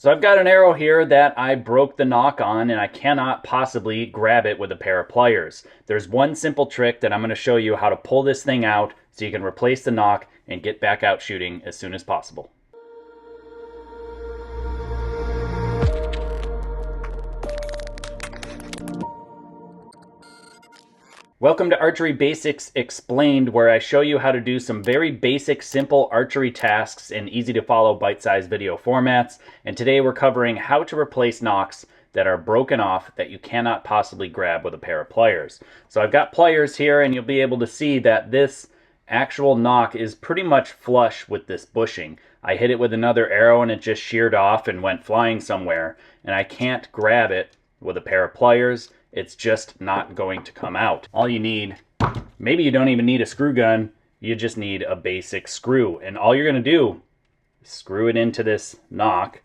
So I've got an arrow here that I broke the nock on, and I cannot possibly grab it with a pair of pliers. There's one simple trick that I'm going to show you how to pull this thing out so you can replace the nock and get back out shooting as soon as possible. Welcome to Archery Basics Explained, where I show you how to do some very basic, simple archery tasks in easy to follow bite-sized video formats. And today we're covering how to replace nocks that are broken off that you cannot possibly grab with a pair of pliers. So I've got pliers here, and you'll be able to see that this actual nock is pretty much flush with this bushing. I hit it with another arrow and it just sheared off and went flying somewhere, and I can't grab it with a pair of pliers. It's just not going to come out. All you need, maybe you don't even need a screw gun, you just need a basic screw. And all you're gonna do is screw it into this nock.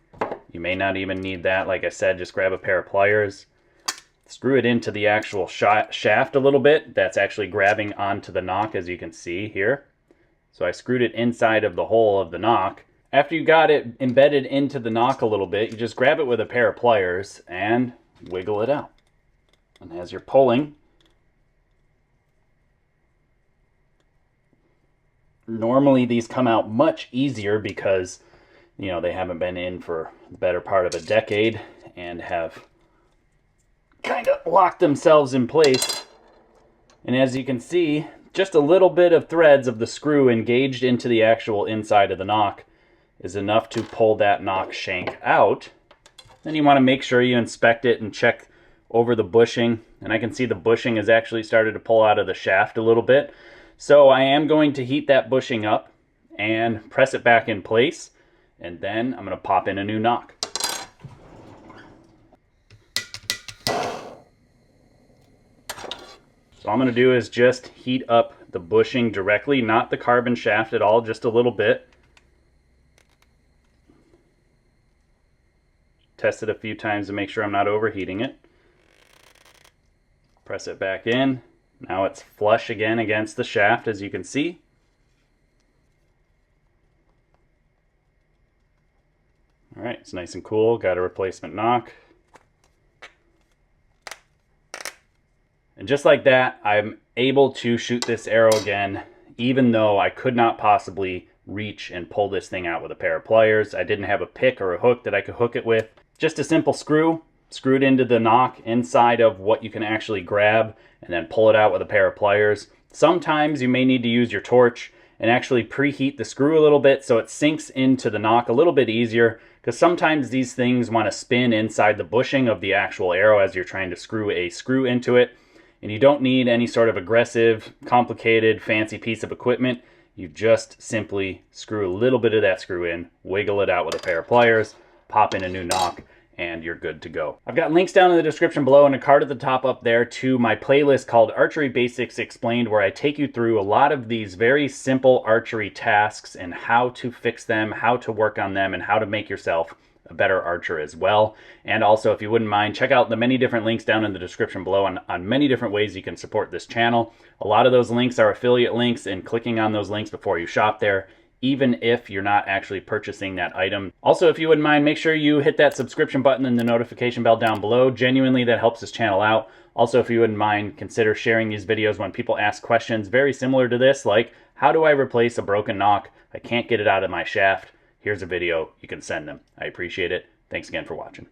You may not even need that. Like I said, just grab a pair of pliers, screw it into the actual shaft a little bit. That's actually grabbing onto the nock, as you can see here. So I screwed it inside of the hole of the nock. After you got it embedded into the nock a little bit, you just grab it with a pair of pliers and wiggle it out. And as you're pulling, normally these come out much easier because, you know, they haven't been in for the better part of a decade and have kind of locked themselves in place. And as you can see, just a little bit of threads of the screw engaged into the actual inside of the nock is enough to pull that nock shank out. Then you want to make sure you inspect it and check over the bushing, and I can see the bushing has actually started to pull out of the shaft a little bit. So I am going to heat that bushing up and press it back in place, and then I'm going to pop in a new nock. So all I'm going to do is just heat up the bushing directly, not the carbon shaft at all, just a little bit. Test it a few times to make sure I'm not overheating it. Press it back in. Now it's flush again against the shaft, as you can see. All right, it's nice and cool. Got a replacement nock. And just like that, I'm able to shoot this arrow again, even though I could not possibly reach and pull this thing out with a pair of pliers. I didn't have a pick or a hook that I could hook it with. Just a simple screw. Screwed into the nock inside of what you can actually grab, and then pull it out with a pair of pliers. Sometimes you may need to use your torch and actually preheat the screw a little bit so it sinks into the nock a little bit easier, because sometimes these things want to spin inside the bushing of the actual arrow as you're trying to screw a screw into it. And you don't need any sort of aggressive, complicated, fancy piece of equipment. You just simply screw a little bit of that screw in, wiggle it out with a pair of pliers, pop in a new nock, and you're good to go. I've got links down in the description below and a card at the top up there to my playlist called Archery Basics Explained, where I take you through a lot of these very simple archery tasks and how to fix them, how to work on them, and how to make yourself a better archer as well. And also, if you wouldn't mind, check out the many different links down in the description below on many different ways you can support this channel. A lot of those links are affiliate links, and clicking on those links before you shop there, even if you're not actually purchasing that item. Also, if you wouldn't mind, make sure you hit that subscription button and the notification bell down below. Genuinely, that helps this channel out. Also, if you wouldn't mind, consider sharing these videos when people ask questions very similar to this, like, how do I replace a broken nock? I can't get it out of my shaft. Here's a video. You can send them. I appreciate it. Thanks again for watching.